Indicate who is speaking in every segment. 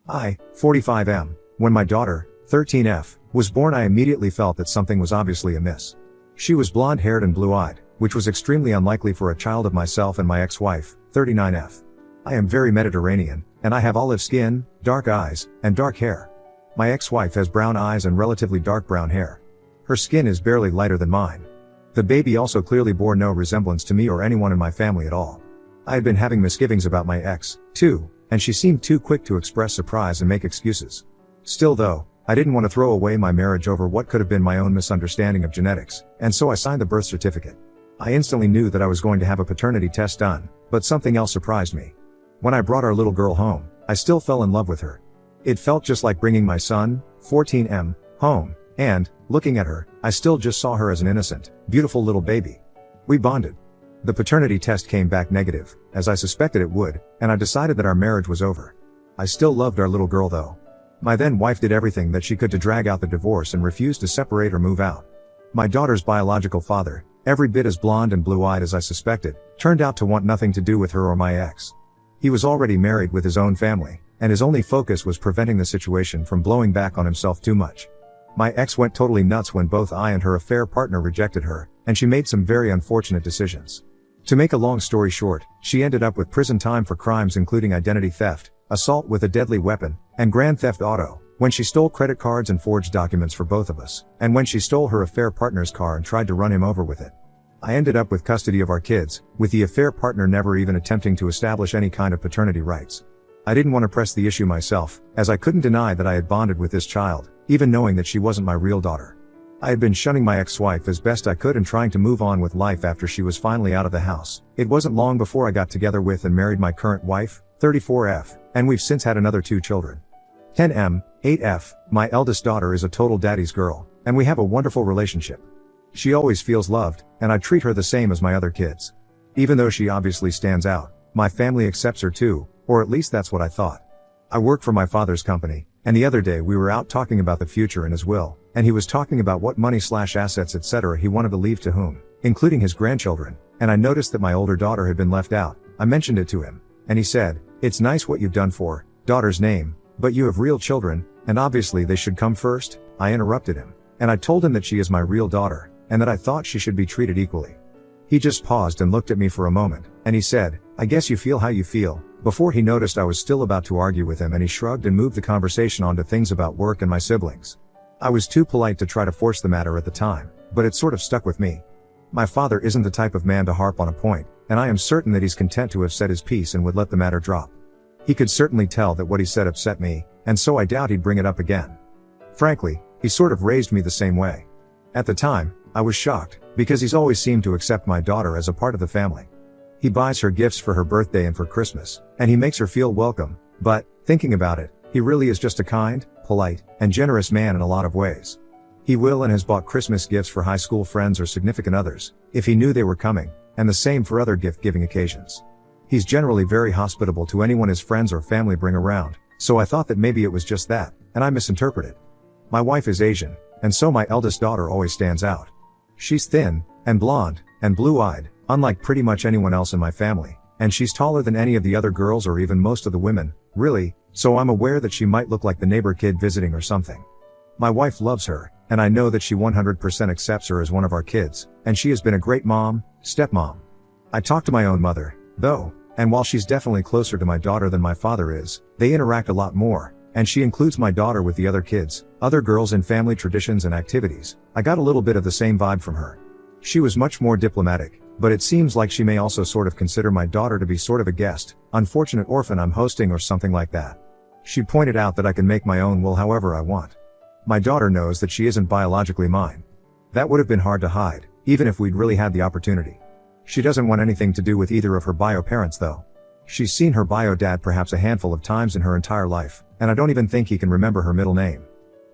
Speaker 1: 45M. When my daughter, 13F, was born, I immediately felt that something was obviously amiss. She was blonde-haired and blue-eyed, which was extremely unlikely for a child of myself and my ex-wife, 39F. I am very Mediterranean, and I have olive skin, dark eyes, and dark hair. My ex-wife has brown eyes and relatively dark brown hair. Her skin is barely lighter than mine. The baby also clearly bore no resemblance to me or anyone in my family at all. I had been having misgivings about my ex, too, and she seemed too quick to express surprise and make excuses. Still though, I didn't want to throw away my marriage over what could have been my own misunderstanding of genetics, and so I signed the birth certificate. I instantly knew that I was going to have a paternity test done, but something else surprised me. When I brought our little girl home, I still fell in love with her. It felt just like bringing my son, 14M, home, and, looking at her, I still just saw her as an innocent, beautiful little baby. We bonded. The paternity test came back negative, as I suspected it would, and I decided that our marriage was over. I still loved our little girl though. My then wife did everything that she could to drag out the divorce and refused to separate or move out. My daughter's biological father, every bit as blonde and blue-eyed as I suspected, turned out to want nothing to do with her or my ex. He was already married with his own family, and his only focus was preventing the situation from blowing back on himself too much. My ex went totally nuts when both I and her affair partner rejected her, and she made some very unfortunate decisions. To make a long story short, she ended up with prison time for crimes including identity theft, assault with a deadly weapon, and grand theft auto, when she stole credit cards and forged documents for both of us, and when she stole her affair partner's car and tried to run him over with it. I ended up with custody of our kids, with the affair partner never even attempting to establish any kind of paternity rights. I didn't want to press the issue myself, as I couldn't deny that I had bonded with this child, even knowing that she wasn't my real daughter. I had been shunning my ex-wife as best I could and trying to move on with life after she was finally out of the house. It wasn't long before I got together with and married my current wife, 34F, and we've since had another 2 children. 10M, 8F, my eldest daughter is a total daddy's girl, and we have a wonderful relationship. She always feels loved, and I treat her the same as my other kids. Even though she obviously stands out, my family accepts her too, or at least that's what I thought. I work for my father's company, and the other day we were out talking about the future and his will, and he was talking about what money/assets etc. he wanted to leave to whom, including his grandchildren, and I noticed that my older daughter had been left out. I mentioned it to him, and he said, "It's nice what you've done for daughter's name, but you have real children, and obviously they should come first." I interrupted him, and I told him that she is my real daughter, and that I thought she should be treated equally. He just paused and looked at me for a moment, and he said, "I guess you feel how you feel," before he noticed I was still about to argue with him, and he shrugged and moved the conversation on to things about work and my siblings. I was too polite to try to force the matter at the time, but it sort of stuck with me. My father isn't the type of man to harp on a point, and I am certain that he's content to have said his piece and would let the matter drop. He could certainly tell that what he said upset me, and so I doubt he'd bring it up again. Frankly, he sort of raised me the same way. At the time, I was shocked, because he's always seemed to accept my daughter as a part of the family. He buys her gifts for her birthday and for Christmas, and he makes her feel welcome, but, thinking about it, he really is just a kind, polite, and generous man in a lot of ways. He will and has bought Christmas gifts for high school friends or significant others, if he knew they were coming, and the same for other gift-giving occasions. He's generally very hospitable to anyone his friends or family bring around, so I thought that maybe it was just that, and I misinterpreted. My wife is Asian, and so my eldest daughter always stands out. She's thin, and blonde, and blue-eyed, unlike pretty much anyone else in my family, and she's taller than any of the other girls or even most of the women, really, so I'm aware that she might look like the neighbor kid visiting or something. My wife loves her, and I know that she 100% accepts her as one of our kids, and she has been a great mom, stepmom. I talk to my own mother, though, and while she's definitely closer to my daughter than my father is, they interact a lot more, and she includes my daughter with the other kids, other girls in family traditions and activities. I got a little bit of the same vibe from her. She was much more diplomatic, but it seems like she may also sort of consider my daughter to be sort of a guest, unfortunate orphan I'm hosting or something like that. She pointed out that I can make my own will however I want. My daughter knows that she isn't biologically mine. That would have been hard to hide, even if we'd really had the opportunity. She doesn't want anything to do with either of her bio parents though. She's seen her bio dad perhaps a handful of times in her entire life, and I don't even think he can remember her middle name.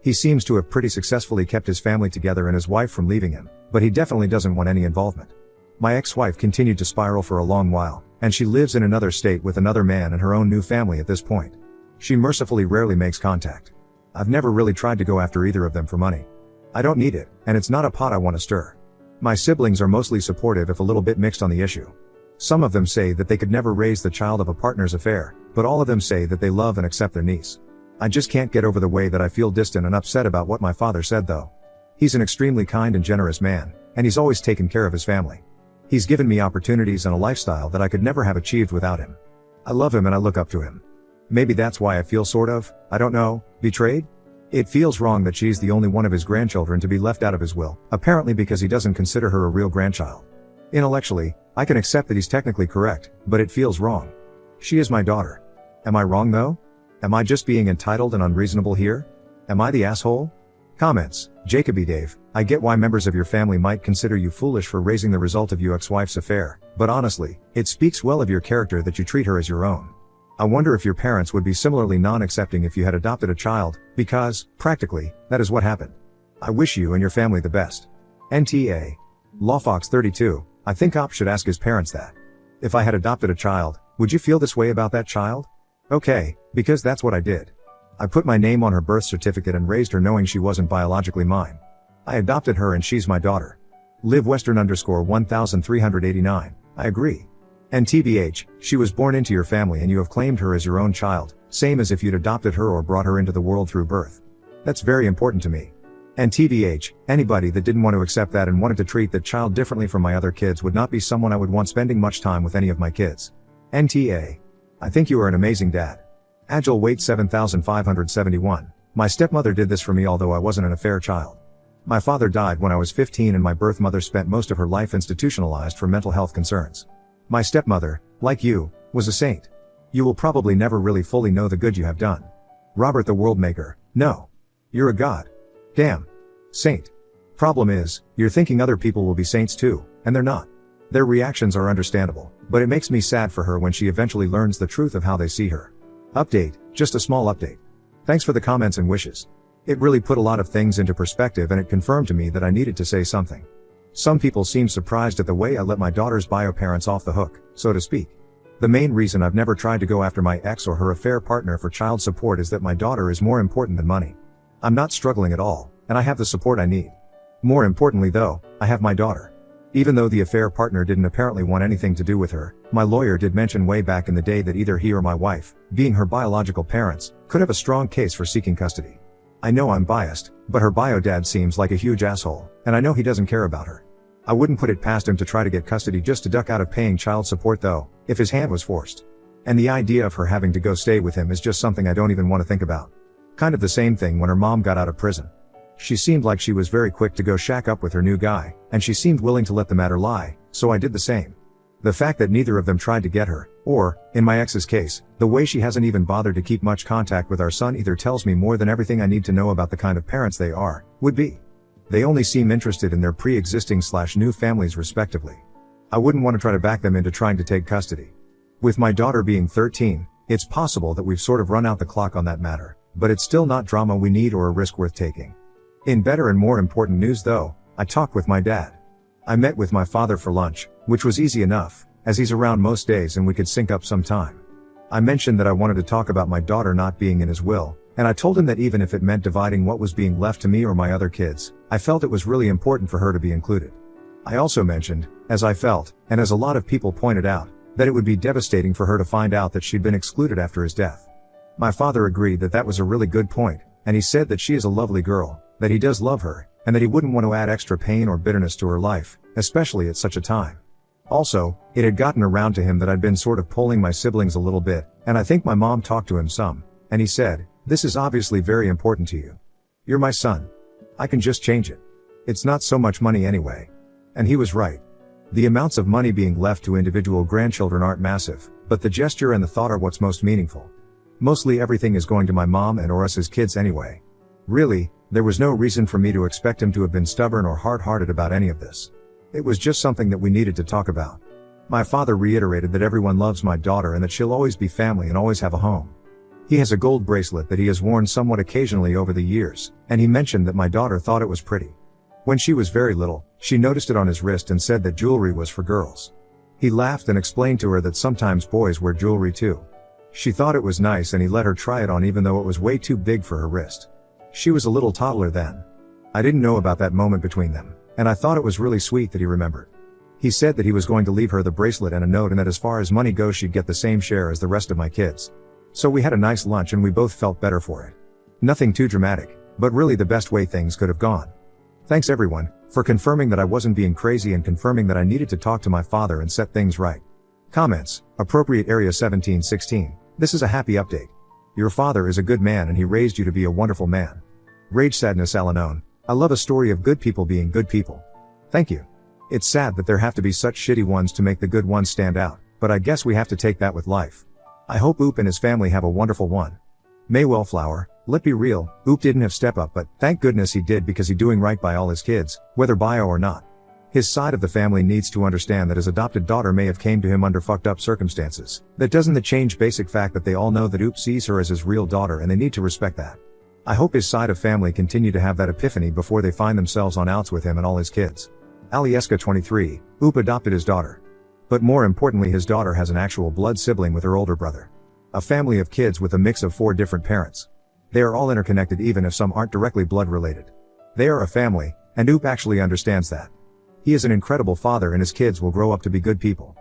Speaker 1: He seems to have pretty successfully kept his family together and his wife from leaving him, but he definitely doesn't want any involvement. My ex-wife continued to spiral for a long while, and she lives in another state with another man and her own new family at this point. She mercifully rarely makes contact. I've never really tried to go after either of them for money. I don't need it, and it's not a pot I want to stir. My siblings are mostly supportive if a little bit mixed on the issue. Some of them say that they could never raise the child of a partner's affair, but all of them say that they love and accept their niece. I just can't get over the way that I feel distant and upset about what my father said though. He's an extremely kind and generous man, and he's always taken care of his family. He's given me opportunities and a lifestyle that I could never have achieved without him. I love him and I look up to him. Maybe that's why I feel sort of, I don't know, betrayed? It feels wrong that she's the only one of his grandchildren to be left out of his will, apparently because he doesn't consider her a real grandchild. Intellectually, I can accept that he's technically correct, but it feels wrong. She is my daughter. Am I wrong though? Am I just being entitled and unreasonable here? Am I the asshole? Comments. Jacoby Dave, I get why members of your family might consider you foolish for raising the result of your ex-wife's affair, but honestly, it speaks well of your character that you treat her as your own. I wonder if your parents would be similarly non-accepting if you had adopted a child, because, practically, that is what happened. I wish you and your family the best. NTA. Lawfox 32, I think Op should ask his parents that. If I had adopted a child, would you feel this way about that child? Okay, because that's what I did. I put my name on her birth certificate and raised her knowing she wasn't biologically mine. I adopted her and she's my daughter. Live Western _1389, I agree. And TBH, she was born into your family and you have claimed her as your own child, same as if you'd adopted her or brought her into the world through birth. That's very important to me. And TBH, anybody that didn't want to accept that and wanted to treat that child differently from my other kids would not be someone I would want spending much time with any of my kids. NTA. I think you are an amazing dad. Agile weight 7571. My stepmother did this for me although I wasn't an affair child. My father died when I was 15 and my birth mother spent most of her life institutionalized for mental health concerns. My stepmother, like you, was a saint. You will probably never really fully know the good you have done. Robert the World Maker, no. You're a god. Damn. Saint. Problem is, you're thinking other people will be saints too, and they're not. Their reactions are understandable, but it makes me sad for her when she eventually learns the truth of how they see her. Update, just a small update. Thanks for the comments and wishes. It really put a lot of things into perspective and it confirmed to me that I needed to say something. Some people seem surprised at the way I let my daughter's bio parents off the hook, so to speak. The main reason I've never tried to go after my ex or her affair partner for child support is that my daughter is more important than money. I'm not struggling at all, and I have the support I need. More importantly though, I have my daughter. Even though the affair partner didn't apparently want anything to do with her, my lawyer did mention way back in the day that either he or my wife, being her biological parents, could have a strong case for seeking custody. I know I'm biased, but her bio dad seems like a huge asshole, and I know he doesn't care about her. I wouldn't put it past him to try to get custody just to duck out of paying child support though, if his hand was forced. And the idea of her having to go stay with him is just something I don't even want to think about. Kind of the same thing when her mom got out of prison. She seemed like she was very quick to go shack up with her new guy, and she seemed willing to let the matter lie, so I did the same. The fact that neither of them tried to get her, or, in my ex's case, the way she hasn't even bothered to keep much contact with our son either tells me more than everything I need to know about the kind of parents they are, would be. They only seem interested in their pre-existing/new families respectively. I wouldn't want to try to back them into trying to take custody. With my daughter being 13, it's possible that we've sort of run out the clock on that matter, but it's still not drama we need or a risk worth taking. In better and more important news though, I talked with my dad. I met with my father for lunch, which was easy enough, as he's around most days and we could sync up some time. I mentioned that I wanted to talk about my daughter not being in his will, and I told him that even if it meant dividing what was being left to me or my other kids, I felt it was really important for her to be included. I also mentioned, as I felt, and as a lot of people pointed out, that it would be devastating for her to find out that she'd been excluded after his death. My father agreed that that was a really good point, and he said that she is a lovely girl, that he does love her, and that he wouldn't want to add extra pain or bitterness to her life, especially at such a time. Also, it had gotten around to him that I'd been sort of polling my siblings a little bit, and I think my mom talked to him some, and he said, "This is obviously very important to you. You're my son. I can just change it. It's not so much money anyway." And he was right. The amounts of money being left to individual grandchildren aren't massive, but the gesture and the thought are what's most meaningful. Mostly everything is going to my mom and or us as kids anyway. Really, there was no reason for me to expect him to have been stubborn or hard-hearted about any of this. It was just something that we needed to talk about. My father reiterated that everyone loves my daughter and that she'll always be family and always have a home. He has a gold bracelet that he has worn somewhat occasionally over the years, and he mentioned that my daughter thought it was pretty. When she was very little, she noticed it on his wrist and said that jewelry was for girls. He laughed and explained to her that sometimes boys wear jewelry too. She thought it was nice and he let her try it on even though it was way too big for her wrist. She was a little toddler then. I didn't know about that moment between them, and I thought it was really sweet that he remembered. He said that he was going to leave her the bracelet and a note and that as far as money goes she'd get the same share as the rest of my kids. So we had a nice lunch and we both felt better for it. Nothing too dramatic, but really the best way things could have gone. Thanks everyone, for confirming that I wasn't being crazy and confirming that I needed to talk to my father and set things right. Comments, appropriate area 1716. This is a happy update. Your father is a good man and he raised you to be a wonderful man. Rage Sadness Alanon. I love a story of good people being good people. Thank you. It's sad that there have to be such shitty ones to make the good ones stand out, but I guess we have to take that with life. I hope Oop and his family have a wonderful one. May Wellflower. Let be real, Oop didn't have step up, but thank goodness he did because he doing right by all his kids, whether bio or not. His side of the family needs to understand that his adopted daughter may have came to him under fucked up circumstances. That doesn't change basic fact that they all know that Oop sees her as his real daughter and they need to respect that. I hope his side of family continue to have that epiphany before they find themselves on outs with him and all his kids. Alieska 23, Oop adopted his daughter. But more importantly his daughter has an actual blood sibling with her older brother. A family of kids with a mix of 4 different parents. They are all interconnected even if some aren't directly blood related. They are a family, and Oop actually understands that. He is an incredible father and his kids will grow up to be good people.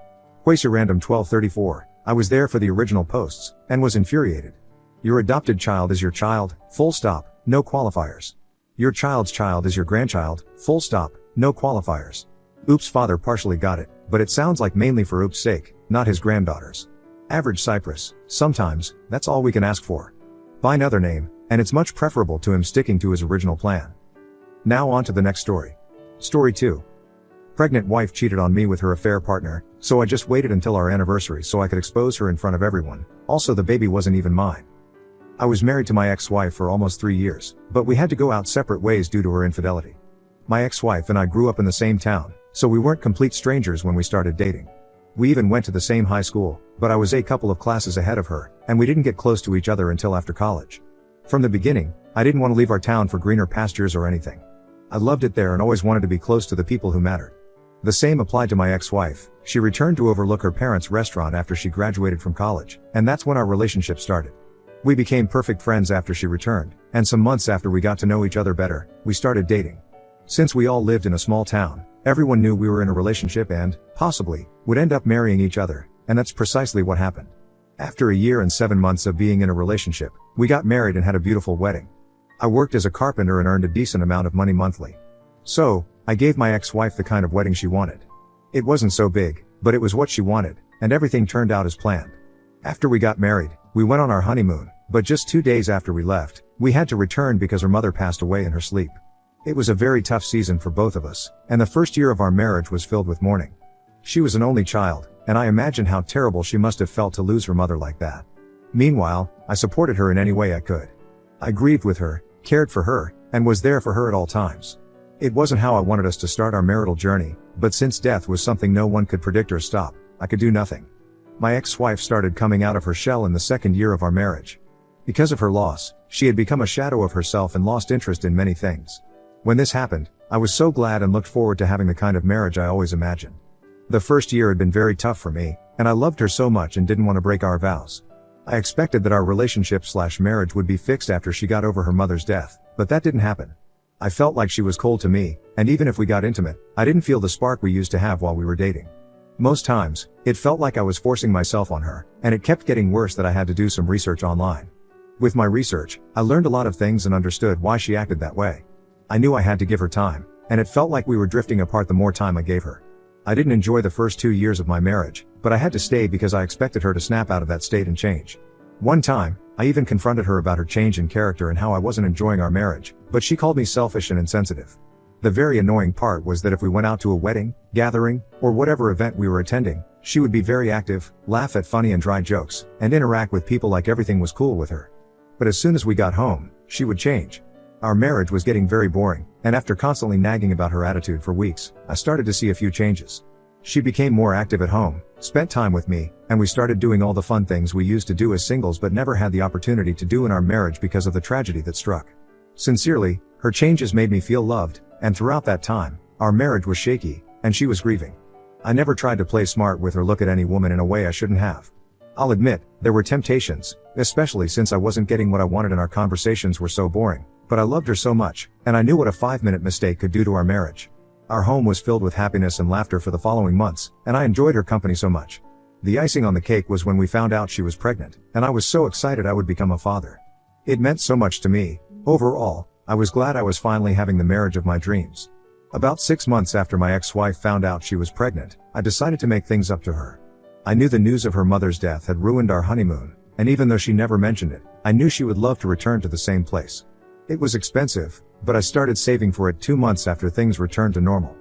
Speaker 1: Quasar Random 1234, I was there for the original posts, and was infuriated. Your adopted child is your child, full stop, no qualifiers. Your child's child is your grandchild, full stop, no qualifiers. Oop's father partially got it, but it sounds like mainly for Oop's sake, not his granddaughter's. Average Cypress, sometimes, that's all we can ask for. By another name, and it's much preferable to him sticking to his original plan. Now on to the next story. Story 2. Pregnant wife cheated on me with her affair partner, so I just waited until our anniversary so I could expose her in front of everyone. Also the baby wasn't even mine. I was married to my ex-wife for almost 3 years, but we had to go out separate ways due to her infidelity. My ex-wife and I grew up in the same town, so we weren't complete strangers when we started dating. We even went to the same high school, but I was a couple of classes ahead of her, and we didn't get close to each other until after college. From the beginning, I didn't want to leave our town for greener pastures or anything. I loved it there and always wanted to be close to the people who mattered. The same applied to my ex-wife. She returned to overlook her parents' restaurant after she graduated from college, and that's when our relationship started. We became perfect friends after she returned, and some months after we got to know each other better, we started dating. Since we all lived in a small town, everyone knew we were in a relationship and, possibly, would end up marrying each other, and that's precisely what happened. After a year and 7 months of being in a relationship, we got married and had a beautiful wedding. I worked as a carpenter and earned a decent amount of money monthly. So, I gave my ex-wife the kind of wedding she wanted. It wasn't so big, but it was what she wanted, and everything turned out as planned. After we got married, we went on our honeymoon, but just 2 days after we left, we had to return because her mother passed away in her sleep. It was a very tough season for both of us, and the first year of our marriage was filled with mourning. She was an only child, and I imagine how terrible she must have felt to lose her mother like that. Meanwhile, I supported her in any way I could. I grieved with her, cared for her, and was there for her at all times. It wasn't how I wanted us to start our marital journey, but since death was something no one could predict or stop, I could do nothing. My ex-wife started coming out of her shell in the second year of our marriage. Because of her loss, she had become a shadow of herself and lost interest in many things. When this happened, I was so glad and looked forward to having the kind of marriage I always imagined. The first year had been very tough for me, and I loved her so much and didn't want to break our vows. I expected that our relationship/marriage would be fixed after she got over her mother's death, but that didn't happen. I felt like she was cold to me, and even if we got intimate, I didn't feel the spark we used to have while we were dating. Most times, it felt like I was forcing myself on her, and it kept getting worse that I had to do some research online. With my research, I learned a lot of things and understood why she acted that way. I knew I had to give her time, and it felt like we were drifting apart the more time I gave her. I didn't enjoy the first 2 years of my marriage, but I had to stay because I expected her to snap out of that state and change. One time, I even confronted her about her change in character and how I wasn't enjoying our marriage, but she called me selfish and insensitive. The very annoying part was that if we went out to a wedding, gathering, or whatever event we were attending, she would be very active, laugh at funny and dry jokes, and interact with people like everything was cool with her. But as soon as we got home, she would change. Our marriage was getting very boring, and after constantly nagging about her attitude for weeks, I started to see a few changes. She became more active at home, spent time with me, and we started doing all the fun things we used to do as singles but never had the opportunity to do in our marriage because of the tragedy that struck. Sincerely, her changes made me feel loved, and throughout that time, our marriage was shaky, and she was grieving. I never tried to play smart with or look at any woman in a way I shouldn't have. I'll admit, there were temptations, especially since I wasn't getting what I wanted and our conversations were so boring, but I loved her so much, and I knew what a 5-minute mistake could do to our marriage. Our home was filled with happiness and laughter for the following months, and I enjoyed her company so much. The icing on the cake was when we found out she was pregnant, and I was so excited I would become a father. It meant so much to me. Overall, I was glad I was finally having the marriage of my dreams. About 6 months after my ex-wife found out she was pregnant, I decided to make things up to her. I knew the news of her mother's death had ruined our honeymoon, and even though she never mentioned it, I knew she would love to return to the same place. It was expensive, but I started saving for it 2 months after things returned to normal.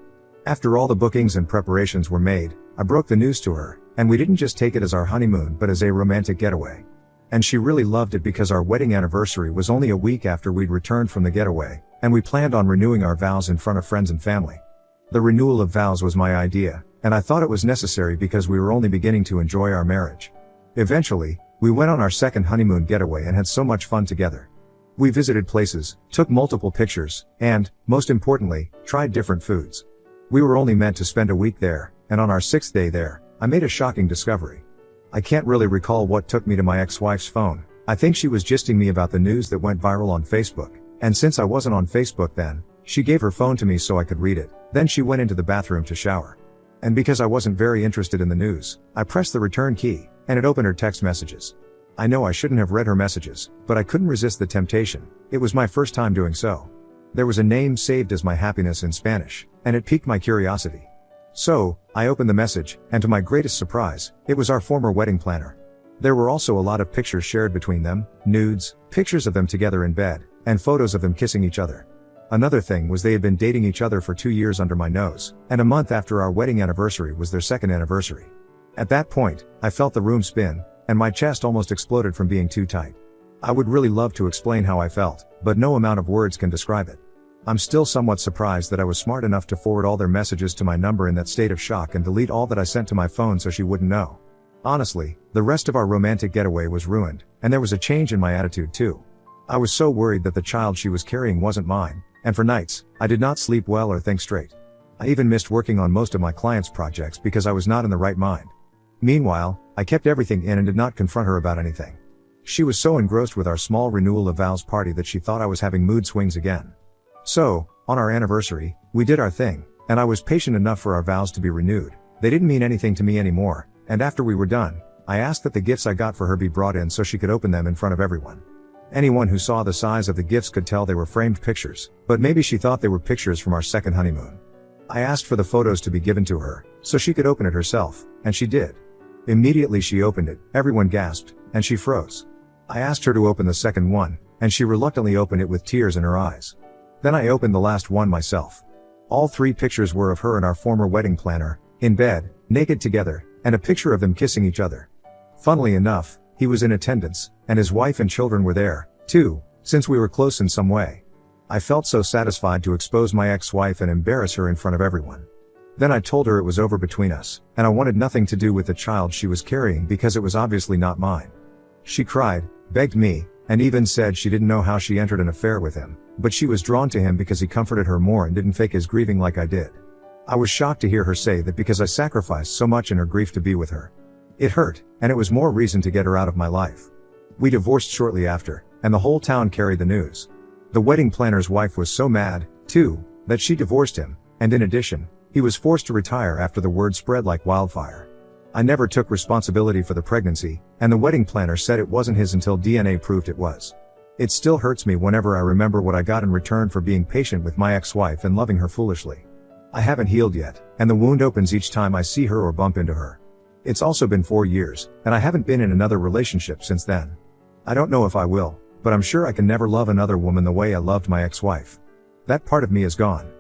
Speaker 1: After all the bookings and preparations were made, I broke the news to her, and we didn't just take it as our honeymoon but as a romantic getaway. And she really loved it because our wedding anniversary was only a week after we'd returned from the getaway, and we planned on renewing our vows in front of friends and family. The renewal of vows was my idea, and I thought it was necessary because we were only beginning to enjoy our marriage. Eventually, we went on our second honeymoon getaway and had so much fun together. We visited places, took multiple pictures, and, most importantly, tried different foods. We were only meant to spend a week there, and on our 6th day there, I made a shocking discovery. I can't really recall what took me to my ex-wife's phone. I think she was gisting me about the news that went viral on Facebook, and since I wasn't on Facebook then, she gave her phone to me so I could read it. Then she went into the bathroom to shower. And because I wasn't very interested in the news, I pressed the return key, and it opened her text messages. I know I shouldn't have read her messages, but I couldn't resist the temptation. It was my first time doing so. There was a name saved as my happiness in Spanish, and it piqued my curiosity. So, I opened the message, and to my greatest surprise, it was our former wedding planner. There were also a lot of pictures shared between them, nudes, pictures of them together in bed, and photos of them kissing each other. Another thing was they had been dating each other for 2 years under my nose, and a month after our wedding anniversary was their second anniversary. At that point, I felt the room spin, and my chest almost exploded from being too tight. I would really love to explain how I felt, but no amount of words can describe it. I'm still somewhat surprised that I was smart enough to forward all their messages to my number in that state of shock and delete all that I sent to my phone so she wouldn't know. Honestly, the rest of our romantic getaway was ruined, and there was a change in my attitude too. I was so worried that the child she was carrying wasn't mine, and for nights, I did not sleep well or think straight. I even missed working on most of my clients' projects because I was not in the right mind. Meanwhile, I kept everything in and did not confront her about anything. She was so engrossed with our small renewal of vows party that she thought I was having mood swings again. So, on our anniversary, we did our thing, and I was patient enough for our vows to be renewed. They didn't mean anything to me anymore, and after we were done, I asked that the gifts I got for her be brought in so she could open them in front of everyone. Anyone who saw the size of the gifts could tell they were framed pictures, but maybe she thought they were pictures from our second honeymoon. I asked for the photos to be given to her, so she could open it herself, and she did. Immediately she opened it, everyone gasped, and she froze. I asked her to open the second one, and she reluctantly opened it with tears in her eyes. Then I opened the last one myself. All 3 pictures were of her and our former wedding planner, in bed, naked together, and a picture of them kissing each other. Funnily enough, he was in attendance, and his wife and children were there, too, since we were close in some way. I felt so satisfied to expose my ex-wife and embarrass her in front of everyone. Then I told her it was over between us, and I wanted nothing to do with the child she was carrying because it was obviously not mine. She cried, begged me, and even said she didn't know how she entered an affair with him, but she was drawn to him because he comforted her more and didn't fake his grieving like I did. I was shocked to hear her say that because I sacrificed so much in her grief to be with her. It hurt, and it was more reason to get her out of my life. We divorced shortly after, and the whole town carried the news. The wedding planner's wife was so mad, too, that she divorced him, and in addition, he was forced to retire after the word spread like wildfire. I never took responsibility for the pregnancy, and the wedding planner said it wasn't his until DNA proved it was. It still hurts me whenever I remember what I got in return for being patient with my ex-wife and loving her foolishly. I haven't healed yet, and the wound opens each time I see her or bump into her. It's also been 4 years, and I haven't been in another relationship since then. I don't know if I will, but I'm sure I can never love another woman the way I loved my ex-wife. That part of me is gone.